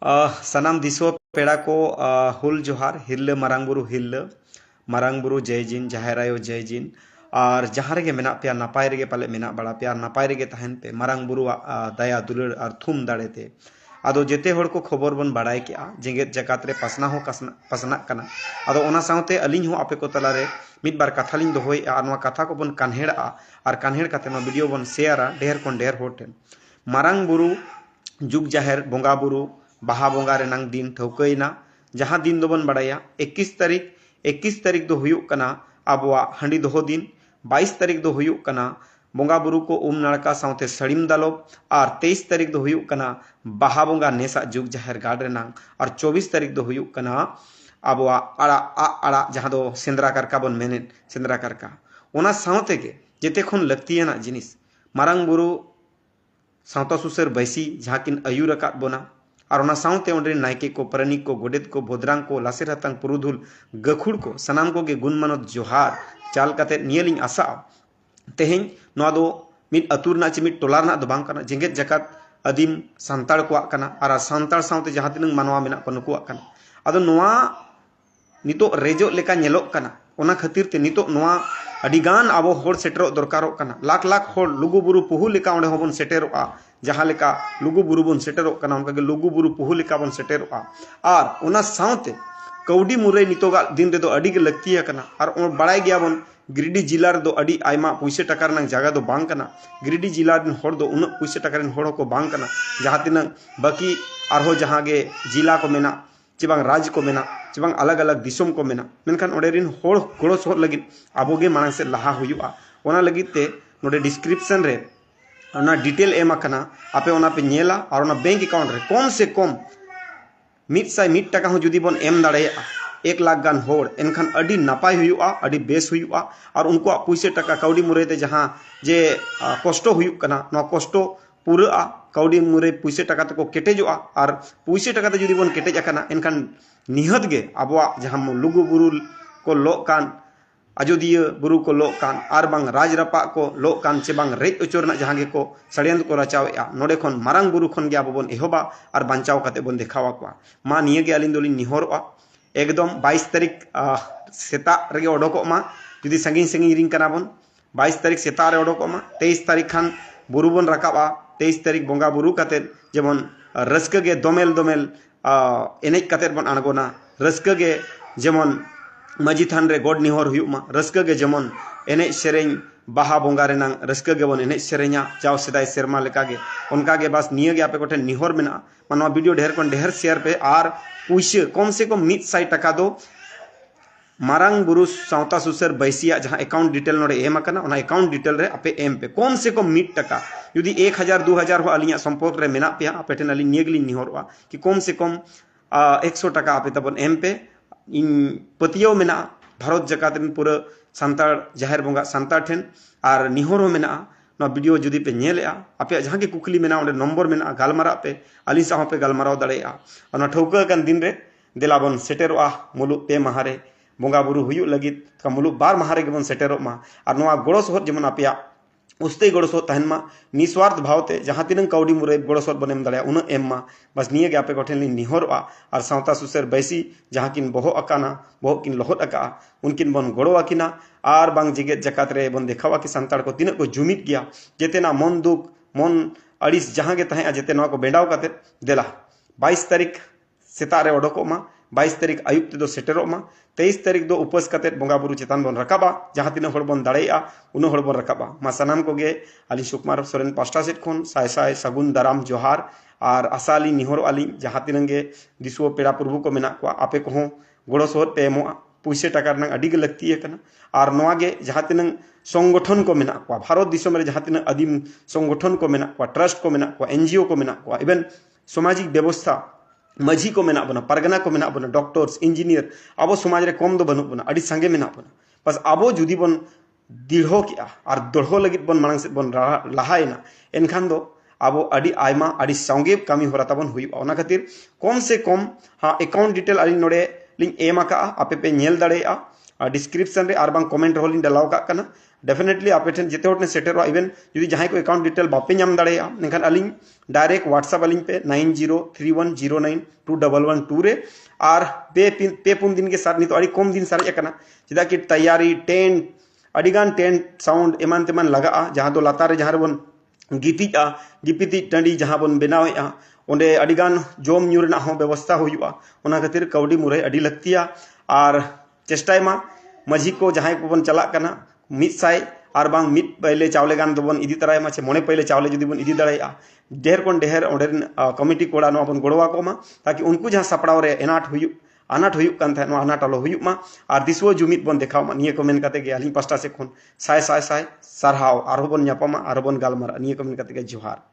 सनाम दिसो पेड़ा को हुल जोहार हिरले मारांगबुरु हिरले मारांगबुरु जय जिन जाहेर आयो जय जिन और जहाँ रेगे मेना पे नापाय रेगे पाले मेना बड़ा पे नापाय रेगे तहन पे मारांगबुरु दया दुलर और थुम दाड़ेते आदो जेते होड़ को खबर बन बाड़ाय के जेगेत जकात रे पासना हो पासना कना आदो ओना साउते अलिंग हो आपे को तलारे मिद बार कथा लिंग दोहोय आ कथा को बन कान्हेड़ा और कान्हेड़ काते नो वीडियो बन शेयरा ढेर कोन ढेर होटेन मारांगबुरु जुग जाहेर बोंगा बुरु बाहा बोंगा रेनांग दिन ठौकैना जहाँ दिन दो बन बड़ाया 21 तारीख दो हुयुक कना आबुआ हंडी दोहो दिन 22 तारीख दो हुयुक कना बोंगा बुरु को उम नाड़का साउते सड़ीम दालोब और 23 तारीख दो हुयुक कना बाहा बोंगा नेसा जुग जाहेर गाड़ रेनांग और 24 तारीख दो हुयुक कना आबुआ आड़ा आड़ा जहाँ दो सेंद्रा करका बन मेने सेंद्रा करका ओना साउते के जेते खन लक्तियाना जिनिस मारांग बुरु सावता सुसर बैसी जहाँ किन आयुर अकात बोना और ओना साउते ओंडे नायके को परनिक को गोडेत को बोदरांग को लासेर हतांग पुरुधुल गखुड़ को सनाम को गे गुण मानत जोहार चाल काते नियलिंग आशा तेहें नोआ दो मिद अतुर ना चे मिद टोलार ना दो बांग कना जेंगेत जकात आदिम सांताड़ को कना और सांताड़ साउते जहाँ तिनंग मानवा मेना को नुकुआ कना आदो नोआ नितो रेजो लेका नेलोक कना ओना खातिर ते नितो नोआ अडिगान आबो होड़ सेटरो दरकारो कना लाख लाख होड़ लुगु बुरु पुहु लेका ओंडे होबन सेटेरोआ जहाँ लेका लुगु बुरु बन सेटेरो कना उनका के लुगु बुरु पुहु लेका बन सेटेरोआ और ओना साउते कौडी मुरई नितोगा दिन रे दो अडी के लगती है कना और बड़ाई गया बन गिरिडि जिला रे दो अडी आयमा पैसे टका रनांग जगह दो बांग कना गिरिडि जिला रे होड़ दो उन पैसे टका रे होड़ को बांग कना जहाँ तिना बाकी आरो जहाँ गे जिला को मेना चिबांग राज्य को मेना चिबांग अलग अलग दिसोम को मेना मेनखान ओडे रिन होड़ गोड़ो सोहर लगिन आबोगे मांग से लहा हुयुआ ओना लगित ते नोडे डिस्क्रिप्शन रे ओना डिटेल एम आकना आपे ओना पे नेला और ओना बैंक अकाउंट रे कम से कम 100 टका हो जुदी बन एम दाड़े 1 लाख गान होड़ एनखान अडी नापाय हुयुआ अडी बेस हुयुआ और उनको पैसे टका कौड़ी मुरे ते जहाँ जे कष्ट हुयुक कना नो कष्ट पूरा कौड़ी मुरे पैसे टका तको केटेजोआ और पैसे टका ते जुदी बन केटेज आकना एनखान निहत गे आबोआ जहाँ लुगु बुरु को लो कान अजोदिया बुरु को लो कान और बांग राज रपा को लो कान चे बांग रेज उचोरना जहाँ गे को सड़ियंद को रचावेआ नोडे खन मारांग बुरु खन गे आबो बन एहोबा और बांचाव काते बन देखावा को मा निये गे अलिन दोलिन निहोरआ एकदम 22 तारीख सेता रेगे ओडोको मा जुदी संगिन संगिन रिंग कना बन 22 तारीख सेता रे ओडोको मा 23 तारीख खान बुरु बन रकाबा 23 तारीख बोंगा बुरु काते जेमन रस्क गे दोमेल दोमेल एनेज काते बन अणगोना रस्क गे जेमन मजी थान रे गोड निहोर हुयुमा रस्क गे जेमन एनेज सेरेñ बाहा बोंगा रेनांग रस्क गे बन एनेज सेरेñा जाव सेदाय सेरमा लेका गे उनका गे बस निये गे आपे कोठे निहोर मेना मानवा वीडियो ढेर कोन ढेर शेयर पे और पुइसे कम से कम 100 टका दो मारांग बुरु सावता सुसर बैसिया जहाँ अकाउंट डिटेल नोडे एम आकना ओना अकाउंट डिटेल रे आपे एम पे कम से कम 1 टका यदि 1000 2000 हो अलिया संपर्क रे मेना पे आपे ठेन अली नियगली निहोरवा कि कम से कम 100 टका आपे तबन एम पे इन पतियो मेना भारत जकात पूरा सांताड़ जाहेर बोंगा सांताड़ ठेन और निहोर हो मेना ना वीडियो जुदी पे नेलेआ आपे जहाँ के कुकली मेना ओंडे नंबर मेना गालमारा पे अली साह पे गालमाराव दाड़ेआ ओना ठौका कान दिन रे देलाबन सेटेरोआ मुलु पे महारे बोंगा बुरु हुयुग लगित का मुलु 12 महारे गेबन सेटेरो मा और नोआ गोड़ो सोहर जेमन आपया उस्ते गोड़ो सोहर तहन मा निस्वार्थ भावते जहाँ तिनंग कौड़ी मुरे गोड़ो सोहर बनेम दाड़ेया उन एम मा बस निये गे आपे कोठेन लिन निहोरआ और सावता सुसर बैसी जहाँ किन बोहो अकाना बोहो किन लोहत अका उनकिन बन गोड़ो आकिना और बांग जेगेत जकात रे बन देखावा कि सांताड़ को तिनक को जुमित गया जेतेना मन दुख मन अड़िस जहाँ गे तहे जेते नोआ को बेंडाव काते देला 22 तारीख सेतारे ओडोको मा 22 तारीख आयुब ते दो सेटेरो मा 23 तारीख दो उपस काते बोंगा बुरु चेतान बन रकाबा जहाँ तिना होड़ बन दाड़ेया उन होड़ बन रकाबा मा सनाम को गे अली सुकुमार सोरेन पास्टा सेट खन साय साय सगुन दाराम जोहार और आसाली निहोर अली जहाँ तिनंगे दिसुओ पेड़ा प्रभु को मेना को आपे को गोड़ो सोहर पे एमोआ पैसे टका रनांग अडी गे लगती है कना और नोआ गे जहाँ तिनंग संगठन को मेना को भारत दिसोम रे जहाँ तिनंग आदिम संगठन को मेना को ट्रस्ट को मेना को एनजीओ को मेना को इवन सामाजिक व्यवस्था मझी को मेना बना परगना को मेना बना डॉक्टर्स इंजीनियर अब समाज रे कम दो बनु बना अड़ी संगे मेना बना बस अब जुदी बन दृढ़ किया और दृढ़ लगित बन मांग से बन लहायना एनखान दो अब अड़ी आयमा अड़ी संगे कमी हो रहा बन हुई ओना खातिर कम से कम हाँ अकाउंट डिटेल अली नोड़े लिंग एम आका आपे पे नेल दाड़ेया डिस्क्रिप्शन रे आर बांग कमेंट होलिन डालाव का कना डेफिनेटली आपे ठेन जेते होटने सेटेरो इवन जुदी जहां को अकाउंट डिटेल बापे नाम दाड़ेया नेखान अलिंग डायरेक्ट व्हाट्सएप अलिंग पे 9031092112 रे और पे पुन दिन के साथ नितो अड़ी कम दिन सारे कना चेदा कि तैयारी टेंट अड़ीगान टेंट साउंड एमान तेमान लगा जहां दो लातार रे जहां बन गितिजा गिपिति टंडी जहां बन बनावेआ ओंडे अड़ीगान जोम न्यू रेना हो व्यवस्था हुआ ओना खातिर कौडी मुरई अड़ी लगतिया और चेष्टायमा माझी को जहां को बन चला कना मिद साय और बांग मिद पहले चावले गान दोबन इदी तराय माचे मोने पहले चावले जुदी बन इदी दड़ाया ढेर कोन ढेर ओंडेन कमिटी कोड़ा नो बन गोड़वा को मा ताकि उनको जहां सपड़ाव रे अनाट हुयुक कान था नो अनाट आलो हुयुक मा और दिसवो जुमिद बन देखाव मा निये को मेन काते गे आलिं पास्टा से खोन साय साय साय सरहाव आरो बन न्यापामा आरो बन गालमारा निये को मेन काते गे जोहार।